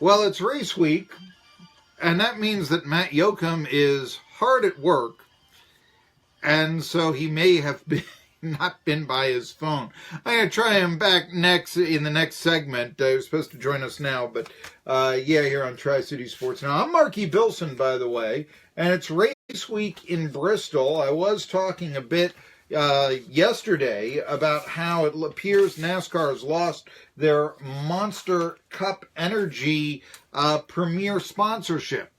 Well, it's race week, and that means that Matt Yocum is hard at work, and so he may have not been by his phone. I'm going to try him back in the next segment. He was supposed to join us now, but here on Tri-City Sports Now. I'm Marky Billson, by the way, and it's race week in Bristol. I was talking a bit yesterday about how it appears NASCAR has lost their Monster Cup Energy premier sponsorship.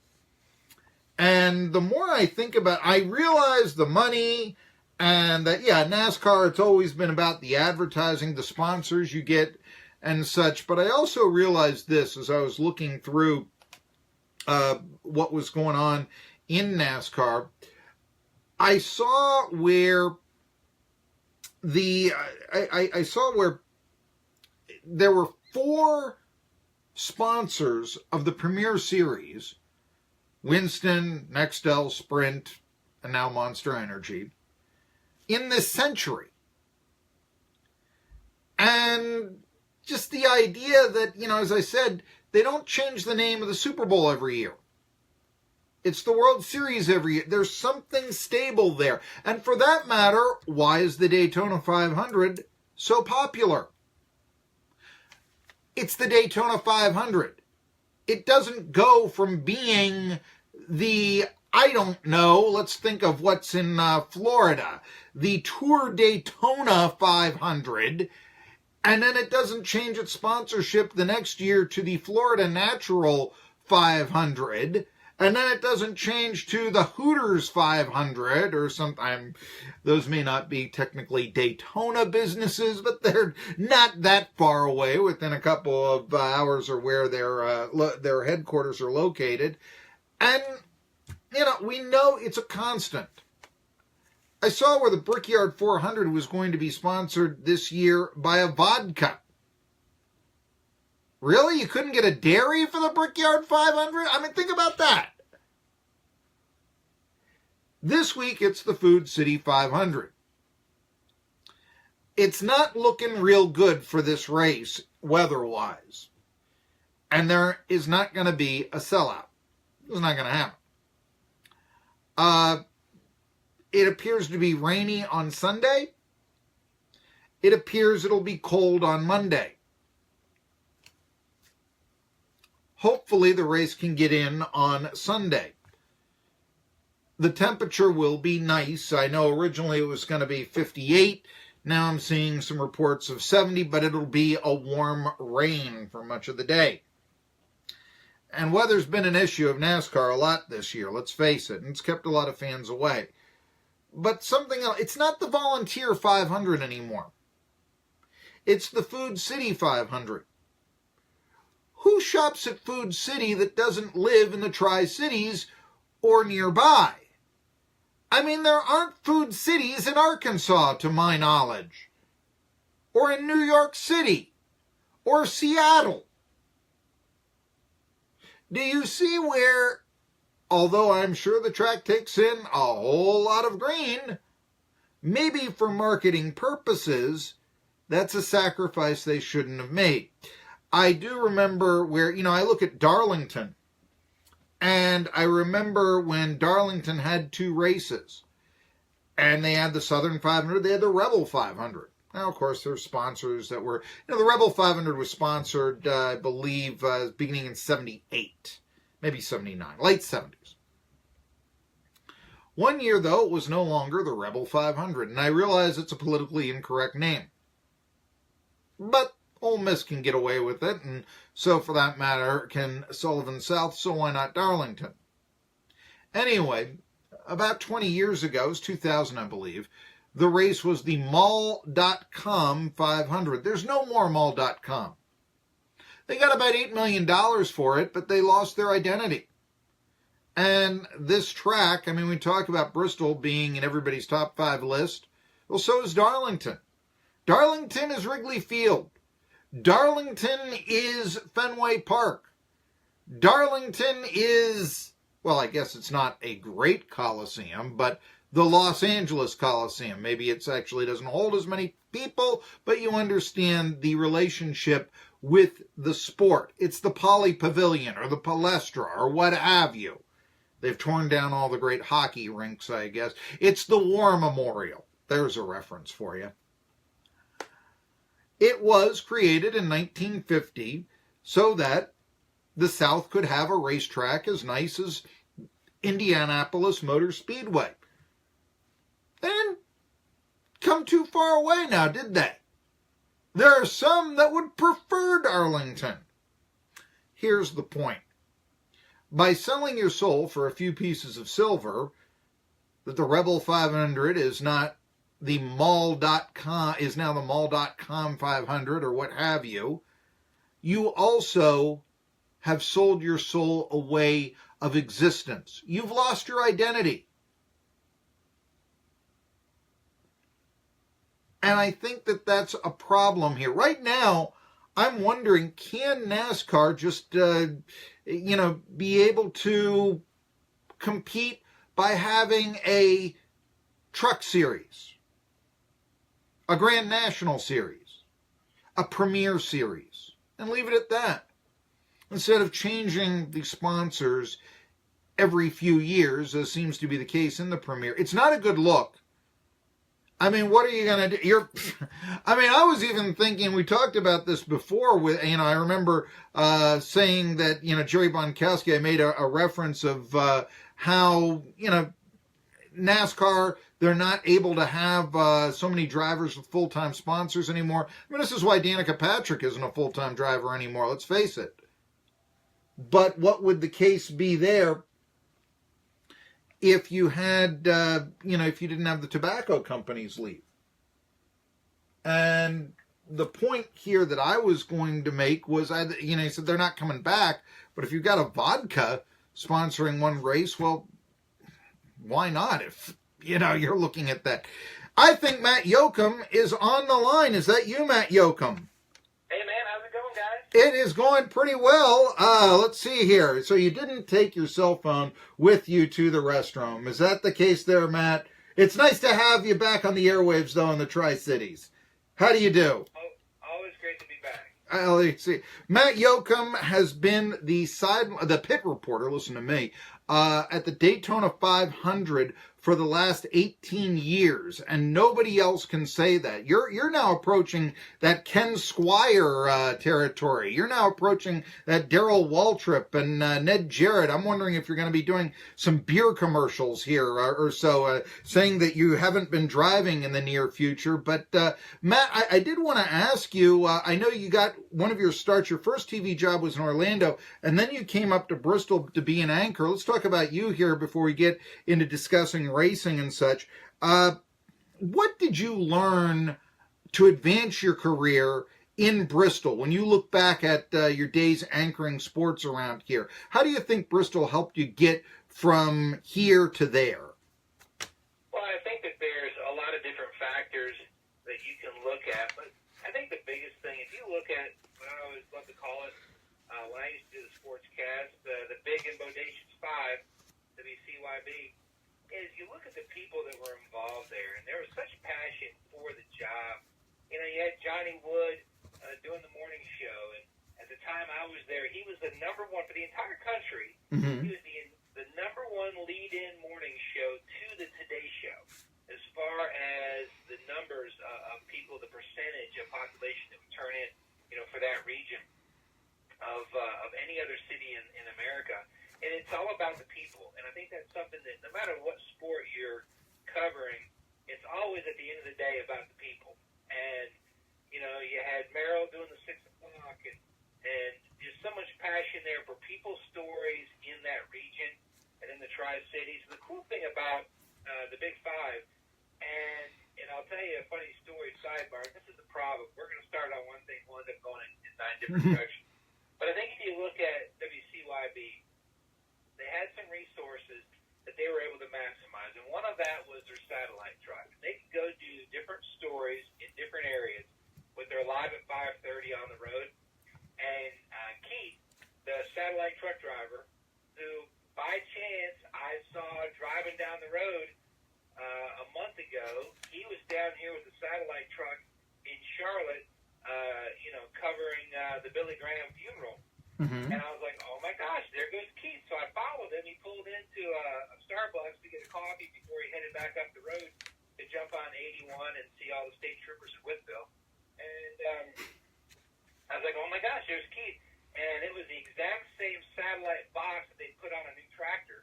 And the more I think about it, I realize the money and that, NASCAR, it's always been about the advertising, the sponsors you get and such. But I also realized this as I was looking through what was going on in NASCAR. I saw where I saw where there were 4 sponsors of the Premier Series, Winston, Nextel, Sprint, and now Monster Energy, in this century. And just the idea that, as I said, they don't change the name of the Super Bowl every year. It's the World Series every year. There's something stable there. And for that matter, why is the Daytona 500 so popular? It's the Daytona 500. It doesn't go from being let's think of what's in Florida, the Tour Daytona 500, and then it doesn't change its sponsorship the next year to the Florida Natural 500, and then it doesn't change to the Hooters 500 or something. Those may not be technically Daytona businesses, but they're not that far away, within a couple of hours or where their headquarters are located. And, we know it's a constant. I saw where the Brickyard 400 was going to be sponsored this year by a vodka. Really? You couldn't get a dairy for the Brickyard 500? I mean, think about that. This week, it's the Food City 500. It's not looking real good for this race, weather-wise. And there is not going to be a sellout. It's not going to happen. It appears to be rainy on Sunday. It appears it'll be cold on Monday. Hopefully the race can get in on Sunday. The temperature will be nice. I know originally it was going to be 58. Now I'm seeing some reports of 70, but it'll be a warm rain for much of the day. And weather's been an issue of NASCAR a lot this year, let's face it, and it's kept a lot of fans away. But something else, it's not the Volunteer 500 anymore. It's the Food City 500. Who shops at Food City that doesn't live in the Tri-Cities or nearby? I mean, there aren't food cities in Arkansas, to my knowledge, or in New York City, or Seattle. Do you see where, although I'm sure the track takes in a whole lot of green, maybe for marketing purposes, that's a sacrifice they shouldn't have made. I do remember where, I look at Darlington, and I remember when Darlington had 2 races, and they had the Southern 500, they had the Rebel 500. Now, of course, there's sponsors that were, the Rebel 500 was sponsored, I believe, beginning in 78, maybe 79, late 70s. One year, though, it was no longer the Rebel 500, and I realize it's a politically incorrect name. But Ole Miss can get away with it, and so for that matter can Sullivan South, so why not Darlington? Anyway, about 20 years ago, it was 2000, I believe, the race was the Mall.com 500. There's no more Mall.com. They got about $8 million for it, but they lost their identity. And this track, we talk about Bristol being in everybody's top 5 list. Well, so is Darlington. Darlington is Wrigley Field. Darlington is Fenway Park. Darlington is, well, I guess it's not a great Coliseum, but the Los Angeles Coliseum. Maybe it actually doesn't hold as many people, but you understand the relationship with the sport. It's the Poly Pavilion or the Palestra or what have you. They've torn down all the great hockey rinks, I guess. It's the War Memorial. There's a reference for you. It was created in 1950 so that the South could have a racetrack as nice as Indianapolis Motor Speedway. They didn't come too far away now, did they? There are some that would prefer Darlington. Here's the point. By selling your soul for a few pieces of silver, that the Rebel 500 is not the mall.com, is now the mall.com 500 or what have you, you also have sold your soul a way of existence. You've lost your identity. And I think that that's a problem here. Right now, I'm wondering, can NASCAR just, be able to compete by having a truck series, a Grand National series, a Premier series, and leave it at that, instead of changing the sponsors every few years, as seems to be the case in the Premier. It's not a good look. I mean, what are you going to do? I was even thinking, we talked about this before with, I remember saying that, Jerry Bonkowski, I made a reference of how, NASCAR, they're not able to have so many drivers with full-time sponsors anymore. I mean, this is why Danica Patrick isn't a full-time driver anymore, let's face it. But what would the case be there if you had, if you didn't have the tobacco companies leave? And the point here that I was going to make was, he said they're not coming back, but if you've got a vodka sponsoring one race, well, why not if, you're looking at that? I think Matt Yocum is on the line. Is that you, Matt Yocum? Hey, man, how's it going, guys? It is going pretty well. Let's see here. So you didn't take your cell phone with you to the restroom. Is that the case there, Matt? It's nice to have you back on the airwaves, though, in the Tri-Cities. How do you do? Always great to be back. Let's see. Matt Yocum has been the pit reporter, listen to me, at the Daytona 500 for the last 18 years, and nobody else can say that. You're now approaching that Ken Squire territory. You're now approaching that Darrell Waltrip and Ned Jarrett. I'm wondering if you're going to be doing some beer commercials here or so, saying that you haven't been driving in the near future. But Matt, I did want to ask you, I know you got one of your starts, your first TV job was in Orlando, and then you came up to Bristol to be an anchor. Let's talk about you here before we get into discussing racing and such. What did you learn to advance your career in Bristol when you look back at your days anchoring sports around here? How do you think Bristol helped you get from here to there? Well, I think that there's a lot of different factors that you can look at, but I think the biggest thing, if you look at what I always love to call it, when I used to do the sportscast, the Big and Bodacious Five, WCYB, is you look at the people that were involved there, and there was such passion for the job. You had Johnny Wood doing the morning show, and at the time I was there, he was the number one for the entire country. Mm-hmm. He was the number one lead-in morning show to the Today Show, as far as the numbers of people, the percentage of population that would turn in, for that region of any other city in America. And it's all about the people. And I think that's something that no matter what sport you're covering, it's always at the end of the day about the people. And, you had Merrill doing the 6 o'clock, and there's so much passion there for people's stories in that region and in the Tri-Cities. The cool thing about the Big Five, and I'll tell you a funny story, sidebar, this is the problem. We're going to start on one thing, we'll end up going in 9 different directions. But I think if you look at WCYB, they had some resources that they were able to maximize, and one of that was their satellite truck. They could go do different stories in different areas with their live at 5:30 on the road. And Keith, the satellite truck driver, who by chance I saw driving down the road a month ago, he was down here with the satellite truck in Charlotte covering the Billy Graham funeral. Mm-hmm. And I was like, oh my gosh, there goes Keith. So I followed him. He pulled into a Starbucks to get a coffee before he headed back up the road to jump on 81 and see all the state troopers in Whitfield. And I was like, oh my gosh, there's Keith. And it was the exact same satellite box that they put on a new tractor.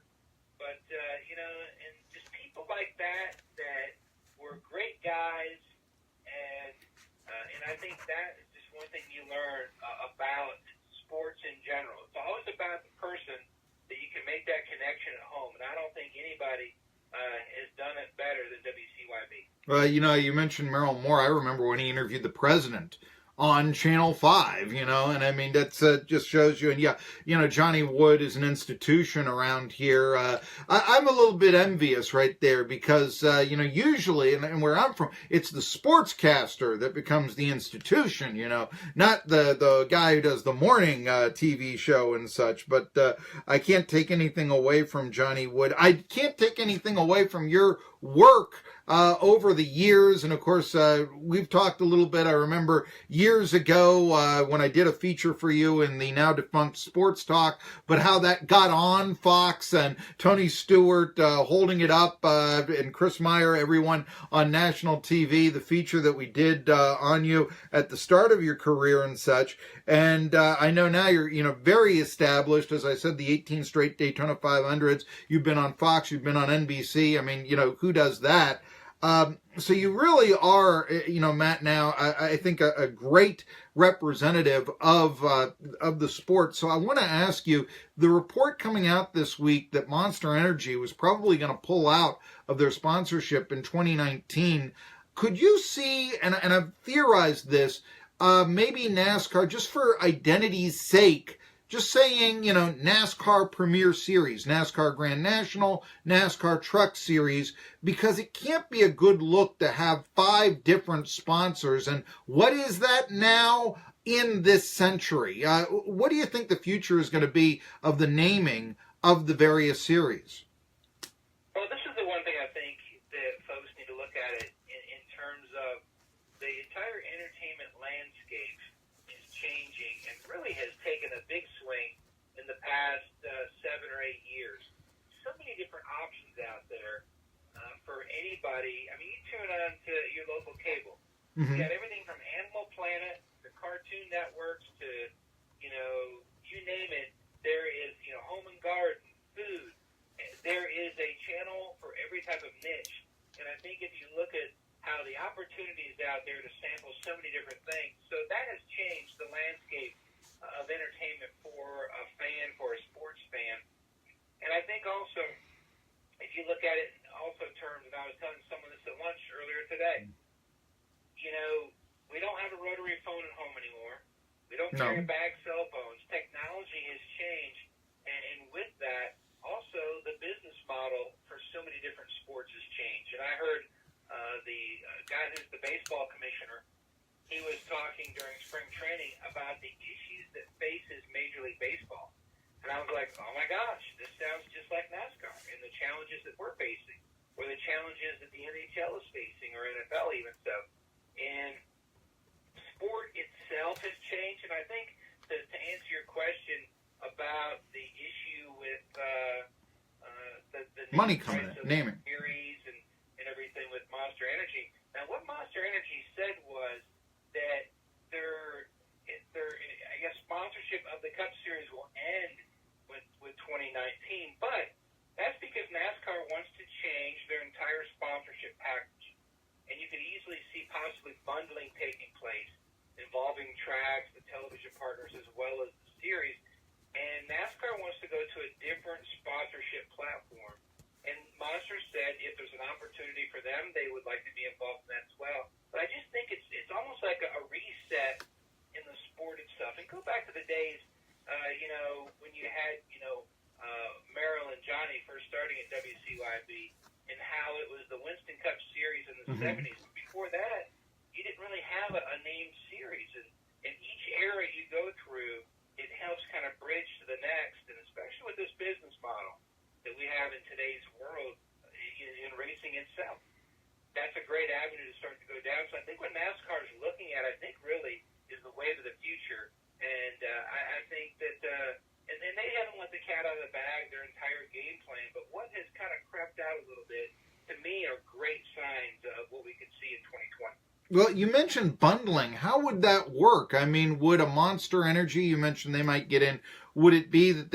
But, and just people like that were great guys. And I think that is just one thing you learn about sports in general. It's always about the person that you can make that connection at home. And I don't think anybody has done it better than WCYB. Well, you mentioned Merrill Moore. I remember when he interviewed the president on Channel 5, and I mean, that's just shows you. And yeah, Johnny Wood is an institution around here. I'm a little bit envious right there because, usually, and where I'm from, it's the sportscaster that becomes the institution, not the guy who does the morning TV show and such. But I can't take anything away from Johnny Wood. I can't take anything away from your work over the years. And of course, we've talked a little bit. I remember years ago when I did a feature for you in the now defunct Sports Talk, but how that got on Fox and Tony Stewart holding it up and Chris Meyer, everyone on national TV, the feature that we did on you at the start of your career and such. And I know now you're, very established. As I said, the 18 straight Daytona 500s. You've been on Fox. You've been on NBC. I mean, who does that? So you really are, Matt, now, I think a great representative of the sport. So I want to ask you, the report coming out this week that Monster Energy was probably going to pull out of their sponsorship in 2019. Could you see, and I've theorized this, maybe NASCAR, just for identity's sake, just saying, NASCAR Premier Series, NASCAR Grand National, NASCAR Truck Series, because it can't be a good look to have 5 different sponsors. And what is that now in this century? What do you think the future is going to be of the naming of the various series? Well, this is the one thing I think that folks need to look at it in terms of the entire entertainment landscape is changing and really has taken a big swing in the past 7 or 8 years. So many different options out there for anybody. I mean, you tune on to your local cable. Mm-hmm. You got everything from Animal Planet to Cartoon Networks to, you name it. There is, home and garden, food. There is a channel for every type of niche. And I think if you look at how the opportunities out there to sample so many different things, so that has changed the landscape of entertainment for a fan, for a sports fan. And I think also, if you look at it in also terms, and I was telling someone this at lunch earlier today, we don't have a rotary phone at home anymore. We don't carry bag cell phones. Technology has changed, and with that, also the business model for so many different sports has changed. And I heard the guy who's the baseball commissioner, he was talking during spring training about the issues that faces Major League Baseball. And I was like, oh my gosh, this sounds just like NASCAR and the challenges that we're facing, or the challenges that the NHL is facing, or NFL even so. And sport itself has changed, and I think to answer your question about the issue with the money coming in, naming series and everything with Monster Energy. Now, what Monster Energy said was that their I guess sponsorship of the Cup Series will end with 2019, but that's because NASCAR wants to change their entire sponsorship package, and you could easily see possibly bundling taking place involving tracks, the television partners, as well as the series. And NASCAR wants to go to a different sponsorship platform. And Monster said if there's an opportunity for them, they would like to be involved in that as well. But I just think it's almost like a reset in the sport itself. And go back to the days, when you had, Merrill and Johnny first starting at WCYB, and how it was the Winston Cup Series in the 70s. But before that, you didn't really have a named series. And each era you go through, it helps kind of bridge to the next, and especially with this business model that we have in today's world in racing itself. That's a great avenue to start to go down. So I think what NASCAR is looking at, I think really Well, you mentioned bundling. How would that work? I mean, would a Monster Energy, you mentioned they might get in, would it be that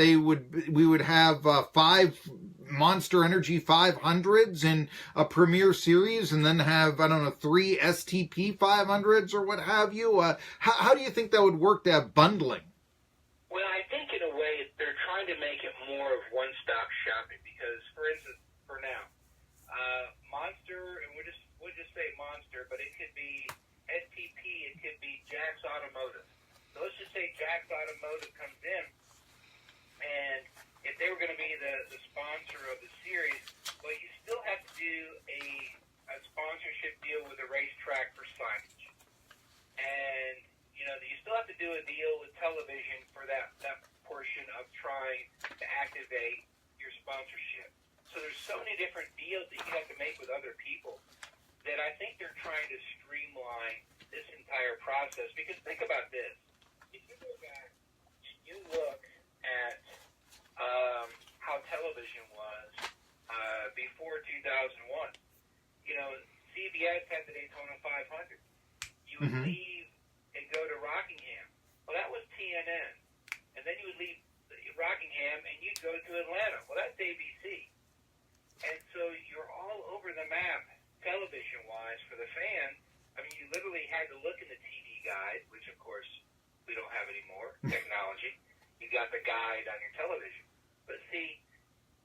we would have 5 Monster Energy 500s in a Premier Series and then have, I don't know, 3 STP 500s or what have you? How do you think that would work to have bundling? Well, I think in a way they're trying to make it more of one-stop shopping because, for instance, for now, Monster, and we'll just say Monster, but it could be STP, it could be Jack's Automotive. So let's just say Jack's Automotive comes in, and if they were going to be the sponsor of the series, well, you still have to do a sponsorship deal with a racetrack for signage. And, you still have to do a deal with television for that portion of trying to activate your sponsorship. So there's so many different deals that you have to make with other people that I think they're trying to streamline this entire process. Because think about this. If you go back, you look at how television was before 2001. CBS had the Daytona 500. You would leave and go to Rockingham. Well, that was TNN. And then you would leave Rockingham and you'd go to Atlanta. Well, that's ABC. And so you're all over the map, television-wise, for the fan. I mean, you literally had to look in the TV guide, which, of course, we don't have anymore, technology. You got the guide on your television. But see,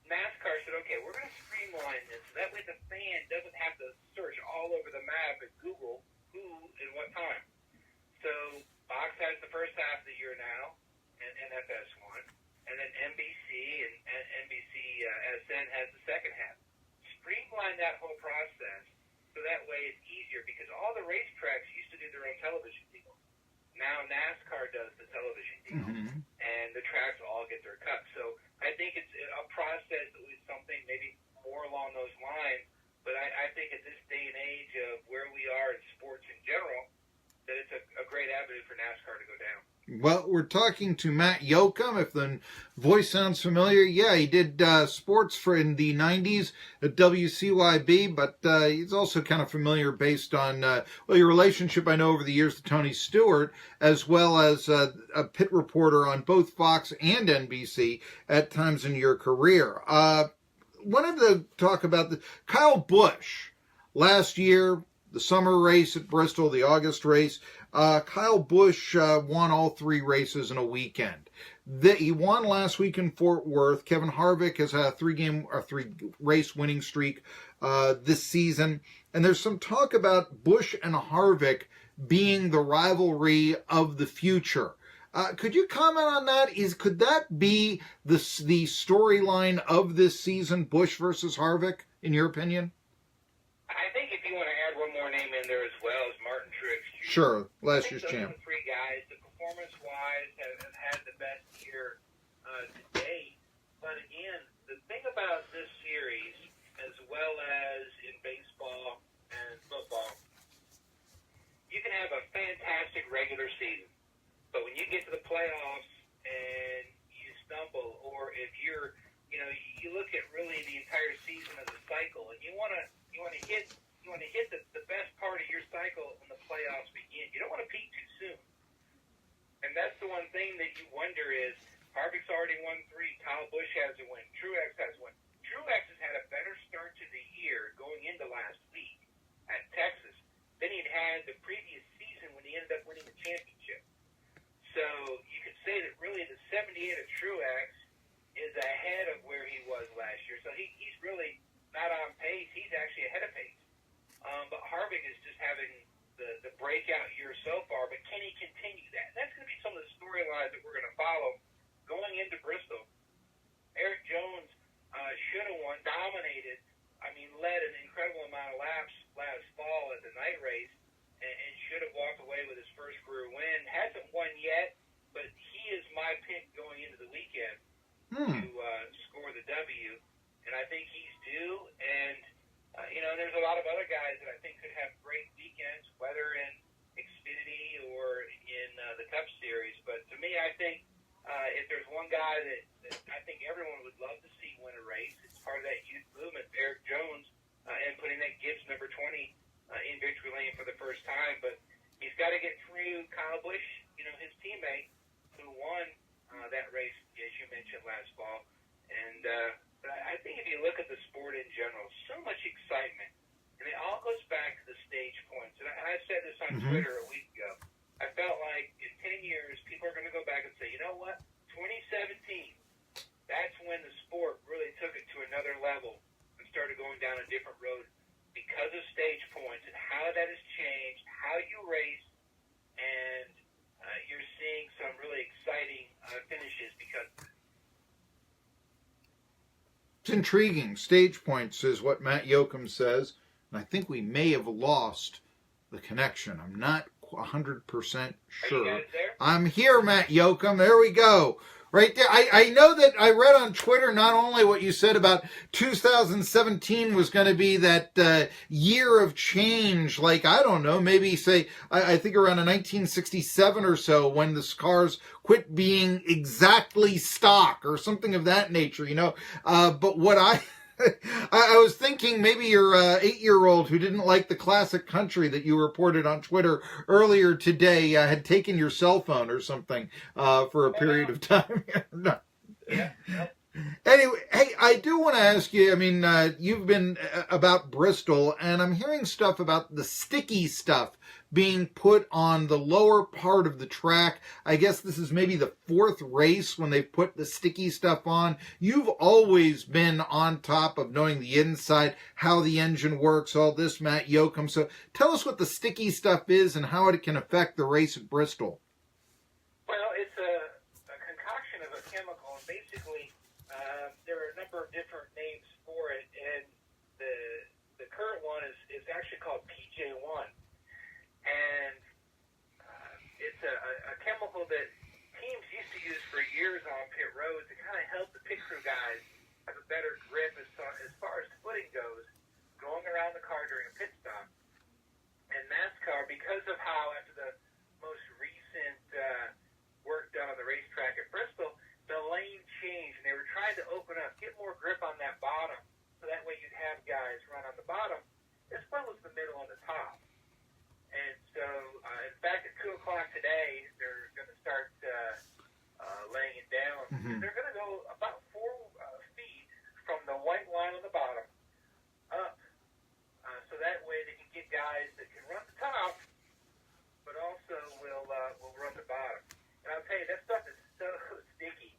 NASCAR said, okay, we're going to streamline this. So that way the fan doesn't have to search all over the map and Google who and what time. So Fox has the first half of the year now, and FS1. And then NBC and NBC SN has the second half. Streamline that whole process so that way it's easier because all the racetracks used to do their own television deal. Now NASCAR does the television deal, and the tracks all get their cut. So I think it's a process that was something maybe more along those lines. But I think at this day and age of where we are in sports in general, that it's a great avenue for NASCAR to go down. Well, we're talking to Matt Yocum. If the voice sounds familiar, yeah, he did sports in the 90s at WCYB, but he's also kind of familiar based on, your relationship, I know, over the years to Tony Stewart, as well as a pit reporter on both Fox and NBC at times in your career. Wanted to talk about Kyle Busch last year. The summer race at Bristol, the August race, Kyle Busch won all 3 races in a weekend. He won last week in Fort Worth. Kevin Harvick has had a 3-race winning streak this season. And there's some talk about Busch and Harvick being the rivalry of the future. Could you comment on that? Could that be the storyline of this season, Busch versus Harvick, in your opinion? I think if you want to add one more name in there as well as Martin Truex Jr. Sure, last year's champ. Those are the 3 guys that performance-wise have had the best year to date. But again, the thing about this series, as well as in baseball and football, you can have a fantastic regular season. But when you get to the playoffs and you stumble, or if you're, you look at really the entire season of the cycle, and you want to hit the best part of your cycle when the playoffs begin. You don't want to peak too soon. And that's the one thing that you wonder is, Harvick's already won 3, Kyle Busch has a win, Truex has a win. Truex has had a better start to the year going into last week at Texas than he'd had the previous season when he ended up winning the championship. So you could say that really the 78 of Truex is ahead of where he was last year. So he's really not on pace. He's actually ahead of pace. But Harvick is just having the breakout year so far. But can he continue that? That's going to be some of the storylines that we're going to follow going into Bristol. Eric Jones should have won, dominated. I mean, led an incredible amount of laps last fall at the night race, and should have walked away with his first career win. Hasn't won yet, but he is my pick going into the weekend to score the W, and I think he's due. And there's a lot of other guys that I think could have great weekends, whether in Xfinity or in the Cup Series. But to me, I think if there's one guy that I think everyone would love to see win a race, it's part of that youth movement, Eric Jones, and putting that Gibbs number 20 in victory lane for the first time. But he's got to get through Kyle Busch, his teammate, who won that race, as you mentioned, last fall. And but I think if you look at the sport in general, so much excitement. And it all goes back to the stage points. And I said this on Twitter a week ago. I felt like in 10 years, people are going to go back and say, you know what, 2017, that's when the sport really took it to another level and started going down a different road because of stage points and how that has changed, how you race, and you're seeing some really exciting finishes because of it. It's intriguing. Stage points is what Matt Yocum says, and I think we may have lost the connection. I'm not 100% sure. Are you guys there? I'm here, Matt Yocum. There we go. Right there. I know that I read on Twitter not only what you said about 2017 was going to be that year of change, like, I don't know, maybe say, I think around 1967 or so when the cars quit being exactly stock or something of that nature, But what I was thinking maybe your 8-year-old who didn't like the classic country that you reported on Twitter earlier today had taken your cell phone or something for a period of time. No. Yeah. Anyway, hey, I do want to ask you, you've been about Bristol, and I'm hearing stuff about the sticky stuff being put on the lower part of the track. I guess this is maybe the 4th race when they put the sticky stuff on. You've always been on top of knowing the inside, how the engine works, all this, Matt Yocum. So tell us what the sticky stuff is and how it can affect the race at Bristol. Well, it's a concoction of a chemical, and basically there are a number of different names for it, and the current one is actually called PJ1. And it's a chemical that teams used to use for years on pit roads to kind of help the pit crew guys have a better grip as far as footing goes, going around the car during a pit stop. And NASCAR, because of how after the most recent work done on the racetrack at Bristol, the lane changed, and they were trying to open up, get more grip on that bottom, so that way you'd have guys run on the bottom as well as the middle and the top. And so, in fact, at 2 o'clock today, they're going to start laying it down. Mm-hmm. They're going to go about 4 feet from the white line on the bottom up, so that way they can get guys that can run the top, but also will run the bottom. And I'll tell you, that stuff is so sticky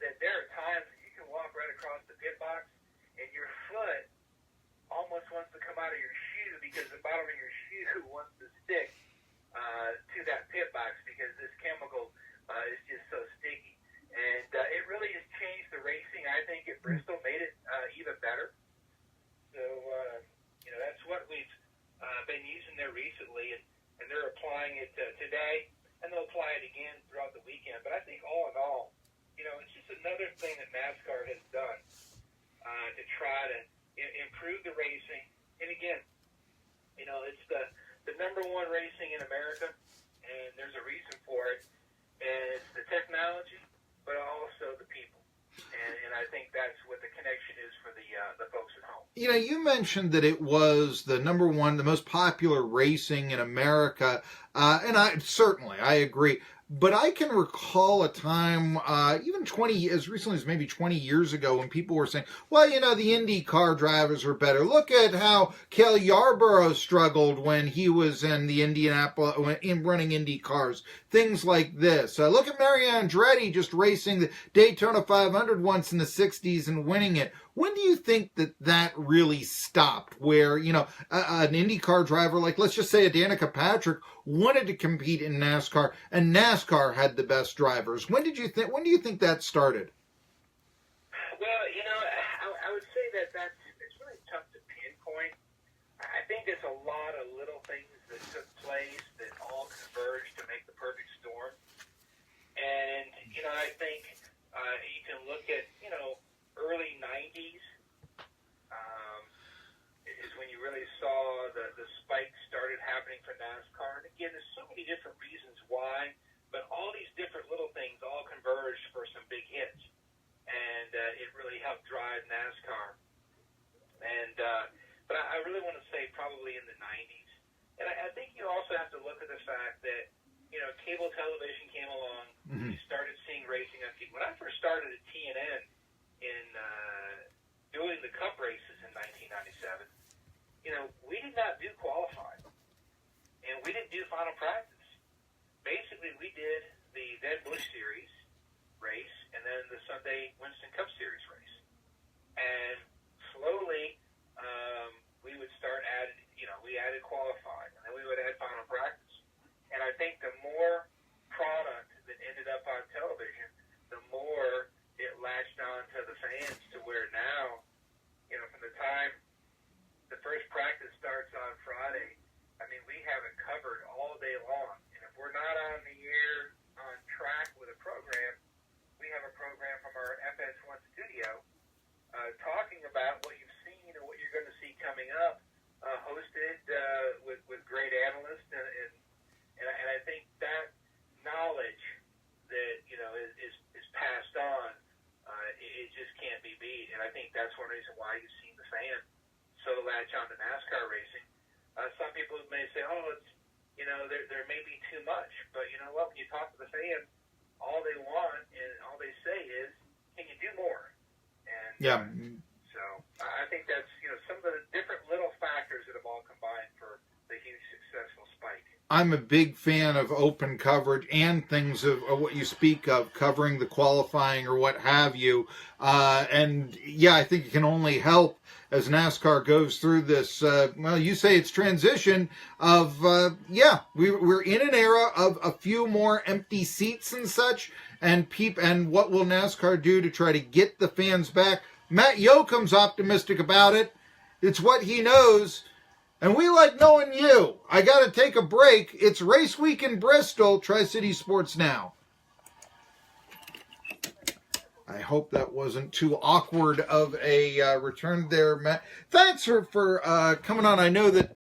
that there are times that you can walk right across the pit box, and your foot almost wants to come out of your shoe because the bottom of your shoe wants to stick to that pit box because this chemical is just so sticky. And it really has changed the racing. I think at Bristol made it even better. So, that's what we've been using there recently, and they're applying it today, and they'll apply it again throughout the weekend. But I think all in all, it's just another thing that NASCAR has done to try to improve the racing. And again, it's the number one racing in America, and there's a reason for it. And it's the technology, but also the people. And I think that's what the connection is for the folks at home. You mentioned that it was the number one, the most popular racing in America, and I agree. But I can recall a time, even as recently as maybe 20 years ago, when people were saying, well, the Indy car drivers are better. Look at how Cale Yarborough struggled when he was in the Indianapolis, running Indy cars. Things like this. Look at Mario Andretti just racing the Daytona 500 once in the 60s and winning it. When do you think that really stopped? Where, an IndyCar driver, like let's just say a Danica Patrick, wanted to compete in NASCAR, and NASCAR had the best drivers. When do you think that started? Well, I would say it's really tough to pinpoint. I think there's a lot of little things that took place that all converged to make the perfect storm. And, I think you can look at, early 90s is when you really saw the spikes started happening for NASCAR. And again, there's so many different reasons why, but all these different little things all converged for some big hits. And it really helped drive NASCAR. And but I really want to say fact that, cable television came along. Mm-hmm. You started seeing racing on TV. When I first started at TNN in doing the Cup races in 1997, we did not do qualifying, and we didn't do final practice. Basically, we did the then Busch Series race and then the Sunday Winston Cup Series race. And slowly, we would start adding, we added qualifying, and then we would add final practice. And I think the more product that ended up on television, the more it latched on to the fans to where now, from the time the first practice starts on Friday, I mean, we have it covered all day long. And if we're not on the air on track with a program, we have a program from our FS1 studio talking about what you've seen and what you're going to see coming up, hosted with great analysts. And I think that knowledge that, is passed on, it just can't be beat. And I think that's one reason why you've seen the fan so latch on to NASCAR racing. Some people may say, it's, there may be too much. But you know what? When you talk to the fans, all they want and all they say is, can you do more? And Yeah. So I think that's, some of the different little factors that have all combined for the huge successful spike. I'm a big fan of open coverage and things of what you speak of, covering the qualifying or what have you. And yeah, I think it can only help as NASCAR goes through this. You say it's transition of, we're in an era of a few more empty seats and such. And what will NASCAR do to try to get the fans back? Matt Yocum's optimistic about it. It's what he knows. And we like knowing you. I got to take a break. It's race week in Bristol, Tri-City Sports Now. I hope that wasn't too awkward of a return there, Matt. Thanks for coming on. I know that